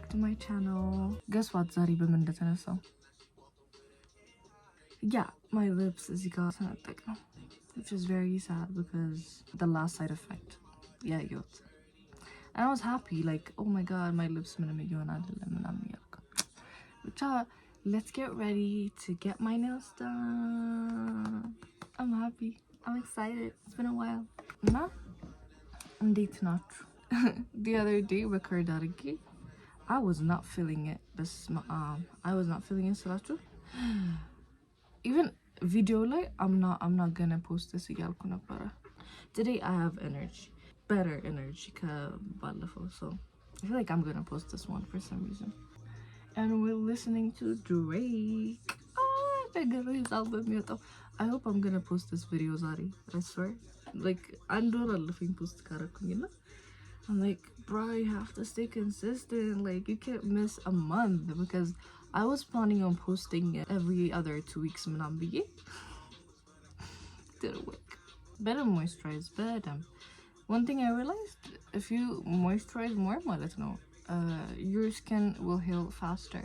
back to my channel. Guess what, Zari b'mendetanasaw? Yeah, my lips is which is very sad because the last side effect. Yeah, yot. And I was happy, like, oh my god, my lips let's get ready to get my nails done. I'm happy. I'm excited. It's been a while. Nah, date not. The other day, record argi. I was not feeling it. I was not feeling it. So even video like I'm not gonna post this again. Today I have energy, better energy so I feel like I'm gonna post this one for some reason. And we're listening to Drake. His album. I hope I'm gonna post this video, Zari. I swear. Like, I'm post I'm like, bro, you have to stay consistent. Like, you can't miss a month because I was planning on posting it every other 2 weeks. Didn't work. Better moisturize, better. One thing I realized, if you moisturize more, your skin will heal faster.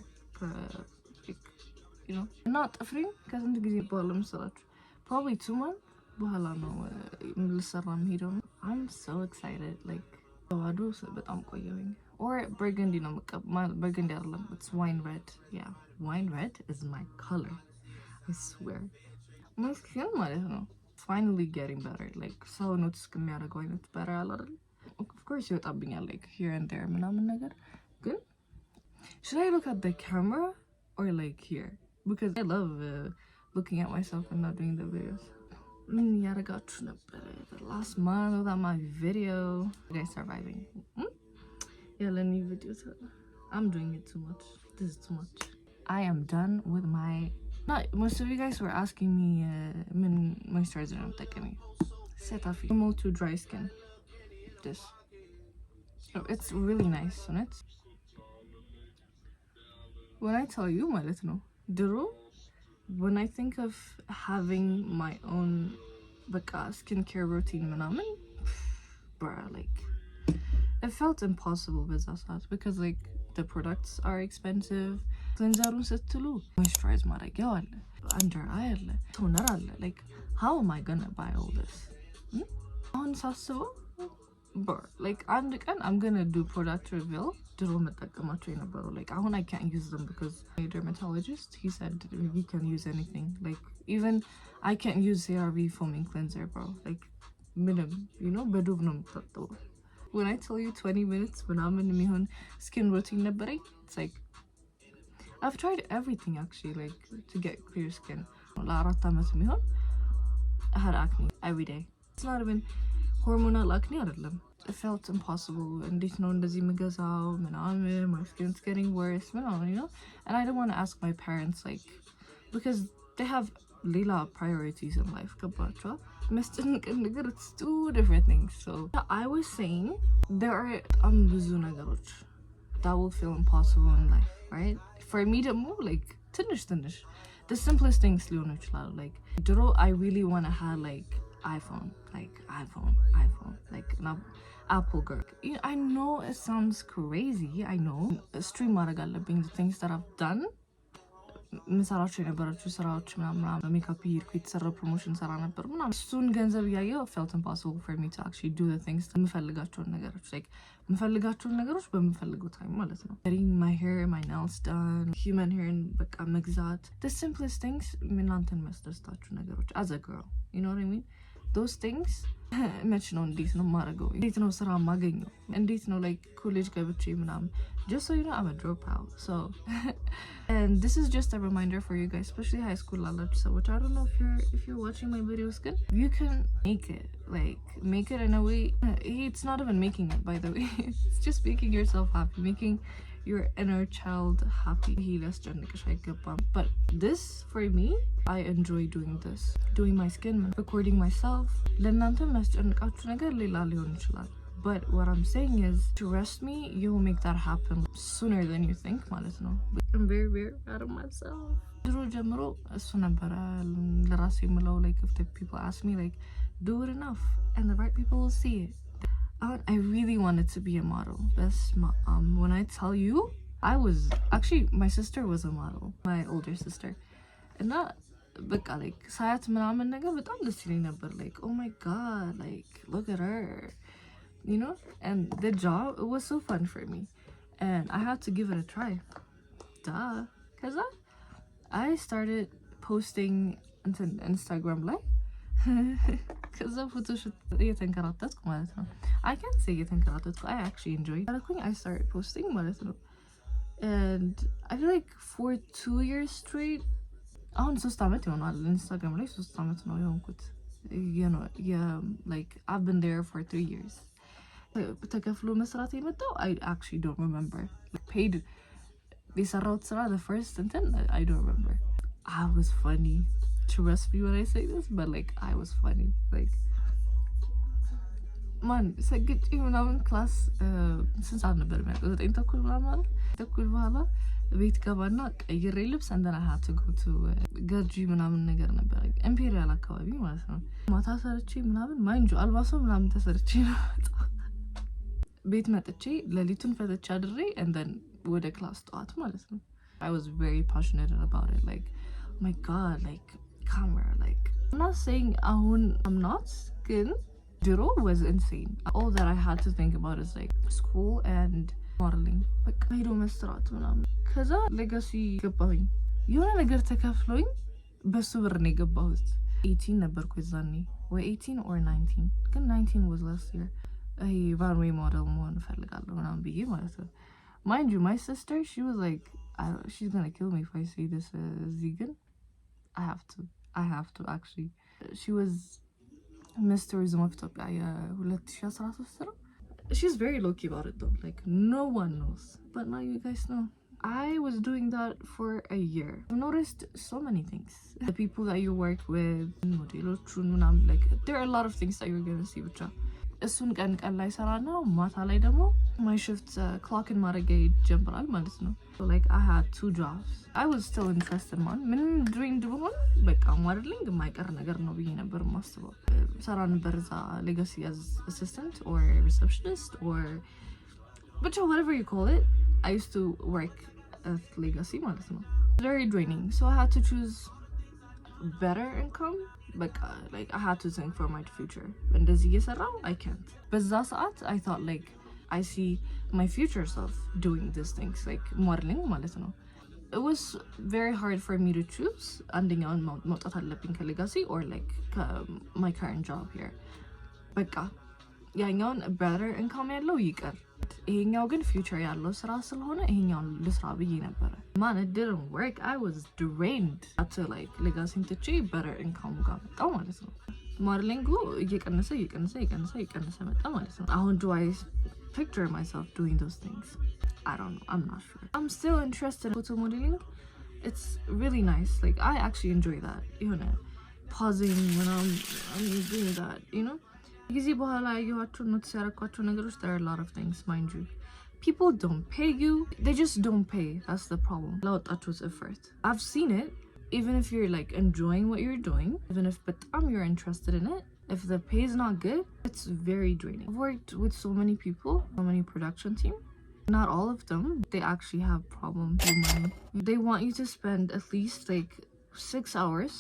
You know, not free because probably 2 months. I'm so excited. Like, or burgundy. Burgundy, it's wine red. Yeah, wine red is my color. I swear. My skin, finally getting better. Like, so notice going it's better. Of course, you're like here and there. Good. Should I look at the camera or like here? Because I love looking at myself and not doing the videos. The last month without my video. You guys surviving. Yeah, let me videos. I'm doing it too much. This is too much. I am done with my. Most of you guys were asking me moisturizer I'm taking. Cetaphil. Normal to dry skin. This. Oh, it's really nice, isn't it? When I tell you, when I think of having my own skincare routine, bruh, like, it felt impossible because like the products are expensive. Moisturize under eye toner. Like, how am I gonna buy all this? Bruh, like, I'm gonna do product reveal. Like, I can't use them because my dermatologist, he said you can use anything. Like, even I can't use CRV foaming cleanser, bro. Like, minimum, when I tell you 20 minutes when I'm in my skin routine, it's like I've tried everything actually, like, to get clear skin. I had acne every day. It's not even hormonal acne. It felt impossible. And my skin's getting worse, And I don't want to ask my parents, like, because they have lila priorities in life. It's 2 different things. So I was saying there are that will feel impossible in life, right? For me to move, like, tinish. The simplest things, like, I really want to have like iPhone, like an Apple girl. I know it sounds crazy. I know. Stream being the things that I've done. Makeup promotion soon felt impossible for me to actually do the things like time getting my hair, my nails done, human hair and the simplest things as a girl, you know what I mean? Those things እንዴት ነው ማረገው እንዴት ነው ስራ ማገኘው እንዴት ነው like college ገብቼ ምናምን just so you know I'm a dropout. So and this is just a reminder for you guys, especially high school ላላችሁ ሰዎች. I don't know if you're watching my videos, good, you can make it in a way. It's not even making it, by the way. It's just making yourself happy, making your inner child happy. But this, for me, I enjoy doing this, doing my skin, recording myself. But what I'm saying is, trust me, you will make that happen sooner than you think. I'm very, very proud of myself. Like, if the people ask me, like, do it enough and the right people will see it. I really wanted to be a model. When I tell you, I was actually, my sister was a model, my older sister, እና በቃ like ሳያት ምናምን ነገር በጣም ደስ ይለኝ ነበር like oh my god like look at her, you know, and the job, it was so fun for me and I had to give it a try. Duh. Cause I started posting on Instagram ላይ ከዛ ፎቶሾፕ እየተንከራተትኩ ማለት ነው። I can't say እየተንከራተትኩ, I actually enjoyed it. I started posting ማለት ነው. And I feel like for 2 years straight, አሁን 3 ዓመት ይሆናል ኢንስታግራም ላይ 3 ዓመት ነው የሆንኩት. You know, yeah, like I've been there for 3 years. ተከፍሎ መስራት የመጣው I actually don't remember. Paid የሰራሁት ስራ the first እንትን I don't remember. I was funny. Trust me when I say this, but like I was funny. Like man, ሰግጬ ምናምን ክላስ ስንት ሰዓት ነበር የሚያውቀው? 9 ተኩል ምናምን ተኩል በኋላ ቤት ገባና ቀይሬ ልብስ and then I had to go to ገርጂ ምናምን ነገር ነበር ኢምፔሪያል አካባቢ ማለት ነው። ማታ ሰርቼ ምናምን ማንጆ አልባሶ ምናምን ተሰርቼ ነው ቤት መጥቼ ለሊቱን ፈተች አድሬ and then ወደ ክላስ ጠዋት ማለት ነው። I was very passionate about it. Like, oh my god, like camera, like I'm not saying I'm not skin. Duro was insane. All that I had to think about is like school and modeling. Like I don't መስራት ምናምን ከዛ ሌጋሲ ገባሁኝ የሆነ ነገር ተከፍሎኝ በሱ ብር ነው የገባሁት። 18 ነበርኩ የዛኔ ወይ 18 or 19 ግን 19 was last year. I runway model መሆን እፈልጋለሁ ምናምን ብዬ ማለት ነው። Mind you, my sister, she was like, she's gonna kill me if I say this vegan. I have to actually. She was Miss Tourism of Ethiopia 2013. She's very low-key about it though, like no one knows, but now you guys know. I was doing that for a year. I've noticed so many things. The people that you work with, like there are a lot of things that you're gonna see with you. እሱን ቀን ላይ ሰራና ማታ ላይ ደግሞ my shift clock in ማድረግ ይጀምራል ማለት ነው። So like I had 2 jobs. I was still interested man. ምንም dream ቢሆን በቃ modeling የማይቀር ነገር ነው ብዬ ነበር ማስበው። ሰራ ነበር እዛ legacy as assistant or receptionist or whatever you call it. I used to work at legacy ማለት ነው. Very draining. So I had to choose better income. But like I had to think for my future. When does he around? I can't. But that I thought like I see my future self doing these things like modeling. It was very hard for me to choose ending on legacy or like my current job here. But yeah, a better income ያለው ይቀር ይሄኛው ግን future ያለው ስራ ስለሆነ ይሄኛው ልስራ ብዬ ነበር። Man, it didn't work. I was drained. To like legacy to cheap better income ጋር መጣው ማለት ነው። modeling እየቀነሰ መጣ ማለት ነው። How do I picture myself doing those things? I don't know. I'm not sure. I'm still interested in photo modeling. It's really nice. Like I actually enjoy that. You know, pausing when I'm doing that, you know? ጊዜ በኋላ ያዩዋቸው ኖትስ ያረኳቸው ነገሮች there are a lot of things, mind you. People don't pay you. They just don't pay. That's the problem. ላወጣችሁት effort. I've seen it. Even if you're like enjoying what you're doing, even if you're interested in it, if the pay is not good, it's very draining. I've worked with so many people, so many production team. Not all of them, they actually have problems with money. They want you to spend at least like 6 hours.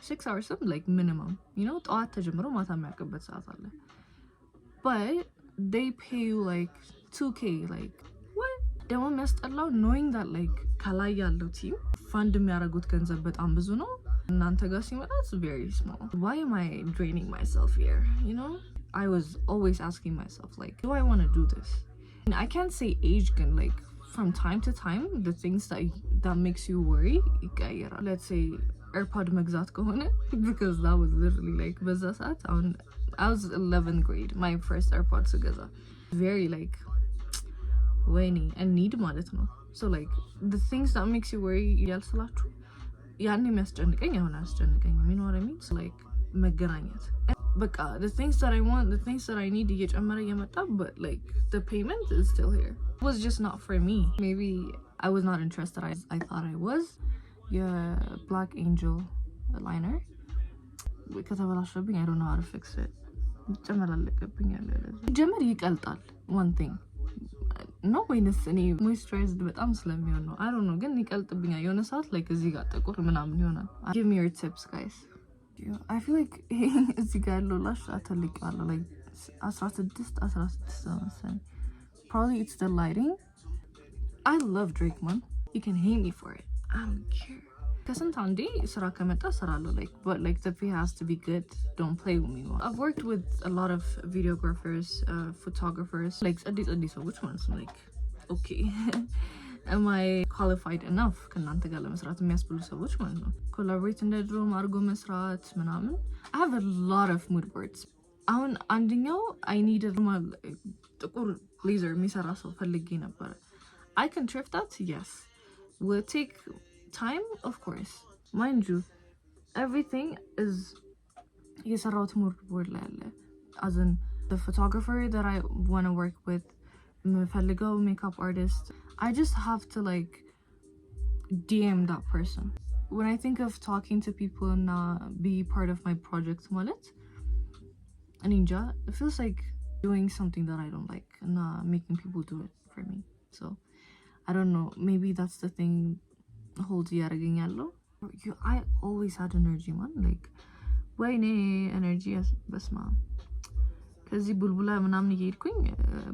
6 hours like minimum, you know, ጠዋት ተጀምሮ ማታ የሚያልቅበት ሰዓት አለ. But they pay you like 2k, like what? ደግሞ የሚያስጠላው knowing that like ከላይ ያለው team fund የሚያደርጉት ገንዘብ በጣም ብዙ ነው, እናንተ ጋር ሲመጣ it's very small. Why am I draining myself here, you know? I was always asking myself like, do I want to do this? And I can't say age can like from time to time the things that makes you worry ይቀየራል. Let's say AirPod መግዛት ከሆነ because that was literally like በዛ ሰዓት I was 11th grade my first AirPod ስገዛ very like ወይኔ and need ማለት ነው. So like the things that makes you worry ያልስላችሁ ያን የሚያስጨንቀኝ አሁን አያስጨንቀኝ, you know what I mean? So like መገናኘት በቃ the things that I want, the things that I need እየጨመረ እየመጣ but like the payment is still here. It was just not for me. Maybe I was not interested. I thought I was. Black Angel liner because I was shopping. I don't know how to fix it. ጀመር ይቀልጣል. One thing ነው ወይንስ እኔ ሞይስቸራይዝድ በጣም ስለሚሆን ነው? አይ ዶንት ኖ ግን ይቀልጥብኛል የሆነ ሰዓት ላይ እዚህ ጋር ጥቁር ምናምን ይሆናል። ጊቭ ሚ ዮር ቲፕስ ጋይስ። አይ ፊል ላይክ እዚህ ጋር ያለው ላሽ አተልቀዋለሁ like 16 ነው መሰለኝ። Probably it's the lighting. I love Drake man. You can hate me for it. I don't care. ከስንት አንዴ ስራ ከመጣ እሰራለሁ like but like the pay has to be good. Don't play with me. I've worked with a lot of videographers, photographers, like ጸዲ ሰዎች ማለት ነው like okay. Am I qualified enough ከእናንተ ጋር ለመስራት የሚያስብሉ ሰዎች ማለት ነው። collaborate እንደ ድሮ አድርጎ መስራት ምናምን I have a lot of mood boards. አሁን አንደኛው I needed ጥቁር ሌዘር የሚሰራ ሰው ፈልጌ ነበር። I can thrift that, yes. Will it take time? Of course. Mind you, everything is የሰራሁት mood board ላይ አለ። As in the photographer that I want to work with, የምፈልገው makeup artist, I just have to like DM that person. When I think of talking to people and be part of my project ማለት ninja, it feels like doing something that I don't like and making people do it for me. So I don't know, maybe that's the thing holds ያደርገኝ ያለው። I always had energy man, like ወይኔ energy በስማ ከዚህ ቡልቡላ ምናምን እየሄድኩኝ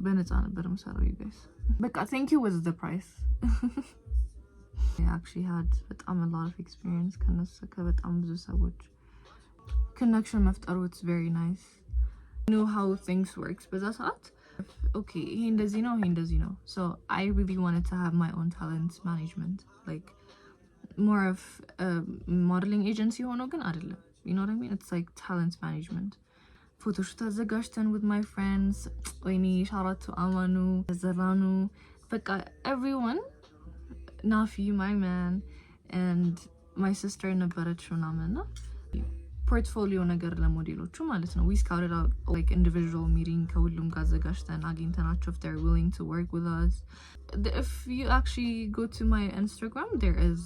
በነፃ ነበር የምሰራው you guys። በቃ thank you was the price. I actually had በጣም a lot of experience ከበጣም ብዙ ሰዎች connection መፍጠሩ it's very nice. Know how things works በዛ ሰዓት okay ይሄ እንደዚህ ነው so I really wanted to have my own talent management, like more of a modeling agency ሆኖ ግን አይደለም, you know what I mean? It's like talent management. ፎቶሹት አዘጋጅተን with my friends ወይኔ ሻራቱ አማኑ ዘራኑ በቃ everyone ናፊ my man and my sister ነበረች ምናምንና ፖርትፎሊዮ ነገር ለሞዴሎቹ ማለት ነው we scouted out like individual meeting ከሁሉም ጋር አዘጋጅተን አግኝተናቸው if they're willing to work with us. If you actually go to my Instagram there is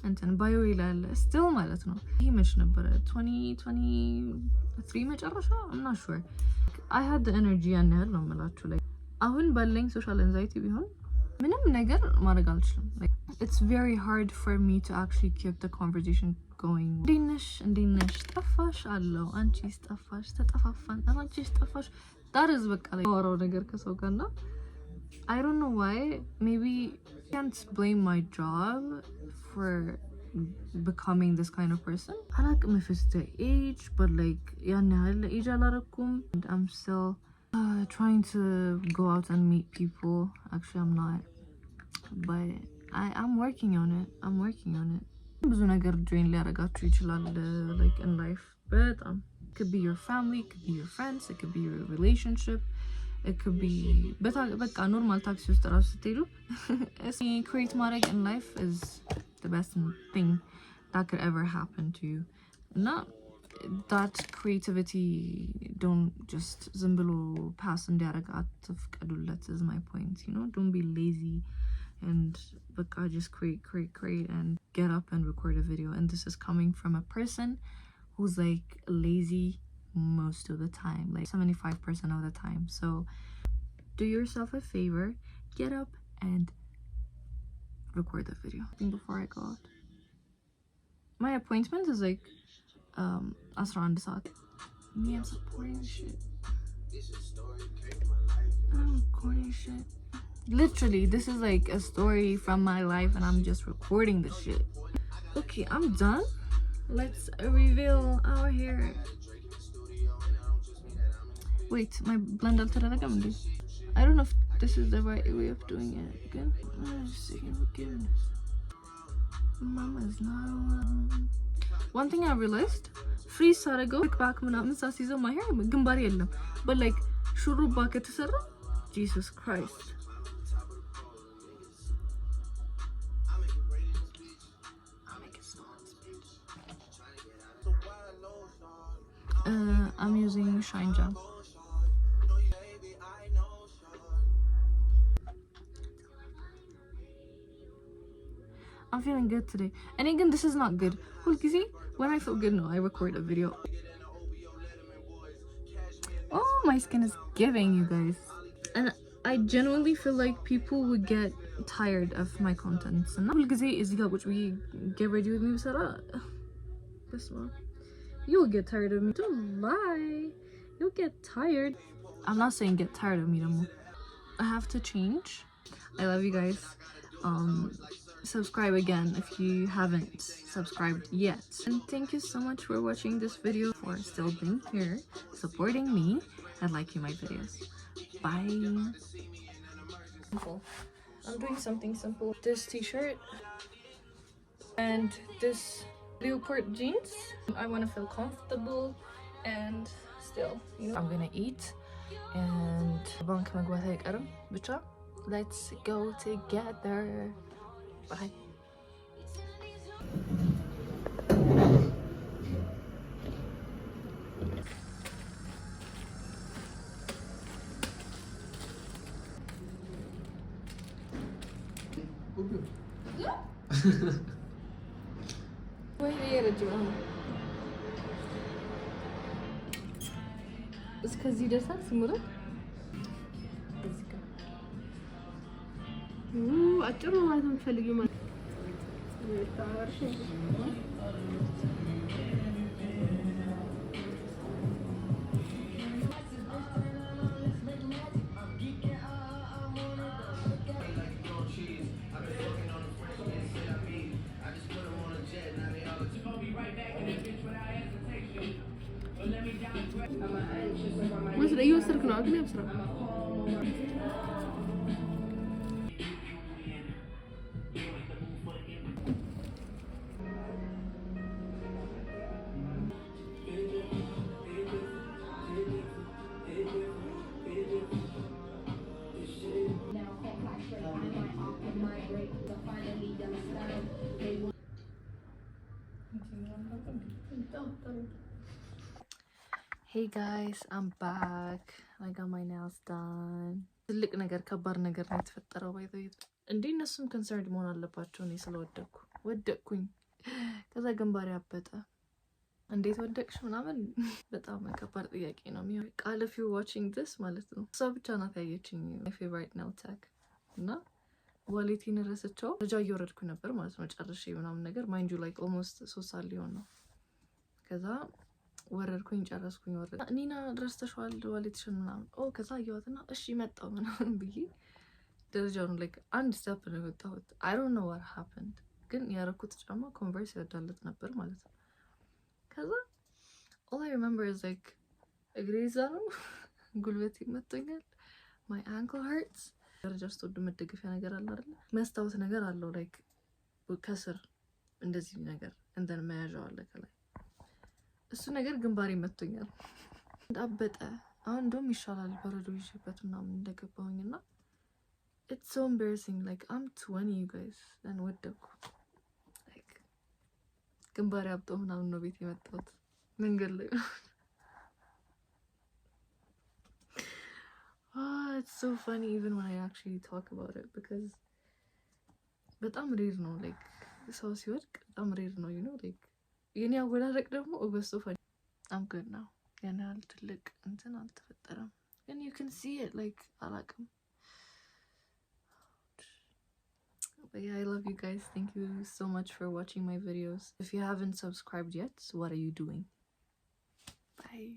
እንትን ባዮ ይላል still ማለት ነው። ይሄ መች ነበረ 2023 መጨረሻ I'm not sure. I had the energy ያን ያህል ነው የምላችሁ ላይ አሁን ባለኝ ሶሻል anxiety ቢሆን ምንም ነገር ማድረግ አልችልም. like it's very hard for me to actually keep the conversation going. እንዴነሽ ጠፋሽ አለው አንቺስ ጠፋሽ ተጠፋፋን አንቺስ ጠፋሽ that is በቃ ላይ ወራው ነገር ከሰው ጋርና I don't know why, maybe I can't blame my job for becoming this kind of person. I like my first age, but like ያን ያህል age አላረኩም. I'm still trying to go out and meet people. Actually I'm not, but I'm working on it. ብዙ ነገር drain ሊያረጋችሁ ይችላል like in life, but it could be your family, it could be your friends, it could be your relationship, it could be በቃ ኖርማል ታክሲ ውስጥ ራሱ ስትሄዱ create ማድረግ in life is the best thing that could ever happen to you. Not that creativity don't just ዝም ብሎ pass እንዲያረግ አትፍቀዱለት is my point, you know? Don't be lazy and baka just create and get up and record a video. And this is coming from a person who's like lazy most of the time, like 75% of the time. So do yourself a favor, get up and record the video before I go out. My appointment is like asran saat. Me, I'm supporting the shit. I'm recording shit. Literally, this is like a story from my life and I'm just recording the shit. Okay, I'm done. Let's reveal our hair. Wait, my blend alteradagam. I don't know if this is the right way of doing it. Again, forgiveness. Mama is not around. One thing I realized, free sarago back when I'm sassizo my hair, gambari yellam. But like shuruba ketisara, Jesus Christ. I'm using Shine Gel. I'm feeling good today. And again, this is not good. When I feel good, no, I record a video. Oh, my skin is giving, you guys. And I genuinely feel like people would get tired of my contents. And ሁልጊዜ እዚህ ጋር ቁጭ ብዬ get ready with me ብሰራ በስመ አብ you'll get tired of me. Don't lie. You'll get tired. I'm not saying get tired of me no more. I have to change. I love you guys. Subscribe again if you haven't subscribed yet. And thank you so much for watching this video, for still being here, supporting me, and liking my videos. Bye. I'm doing something simple. This t-shirt and this Leopard jeans. I want to feel comfortable and still, you know. I'm gonna eat and let's go together. Bye. وين هي رجعوا እስከዚህ ደርሳል ስሙረ አጭሩ ማለት ነው የምትፈልጊው ማለት وصل ايوه سرك ነው ግን ያብስራ Hey guys, I'm back. I got my nails done. ትልቅ ነገር ከባድ ነገር ነው የተፈጠረው ባይዘይ እንዴ እነሱም ኮንሰርንድ መሆን አለባቸው እኔ ወደቅኩኝ ከዛ ግንባሬ አበጠ እንዴት ወደቅሽ ምናምን በጣም ከባድ ጥያቄ ነው የሚሆነው ቃል if you watching this ማለት ነው እሷ ብቻ ናት ያየችኝ my favorite nail tech እና ዋሌቴን ረስቸው ረጃ እየወረድኩ ነበር ማለት ነው ጨርሼ ምናምን ነገር ማይንድ ዩ ላይክ ኦልሞስት 3 ሰዓት ሊሆን ነው ከዛ ወረድኩኝ ጨረስኩኝ ወረድ ኒና ድረስተሽዋል ዋሌትሽን ምናምን ከዛ አየዋትና እሺ መጣው ምናምን ብዬ ደረጃውን ላይክ አንድ ስቴፕ ነው የወጣሁት I don't know what happened ግን ያረኩት ጫማ ኮንቨርስ ያዳለት ነበር ማለት ነው ከዛ all I remember is like እግሬዛ ነው ጉልበቴ መጥቶኛል my ankle hurts ደረጃ ውስጥ ወደ መደገፊያ ነገር አለ አይደል መስታወት ነገር አለው ላይክ ከስር እንደዚህ ነገር እንደን መያዣው አለ ከላይ እሱ ነገር ግንባሬ መጥቶኛል እንዳበጠ አሁን እንደውም ይሻላል በረዶ ይሽበት ምናምን እንደገባሁኝና it's so embarrassing like I'm 20 you guys and ወደኩ like ግንባሬ አብጦ ምናምን ነው ቤት የመጣሁት መንገድ ላይ it's so funny even when I actually talk about it because በጣም ሬር ነው like ሰው ሲወድቅ በጣም ሬር ነው you know like የኔ አወዳደቅ ደግሞ ኦገስቶ ፈን I'm good now ያና ትልቅ እንትን አልተፈጠረም and you can see it like አላቅም but yeah I love you guys thank you so much for watching my videos if you haven't subscribed yet what are you doing bye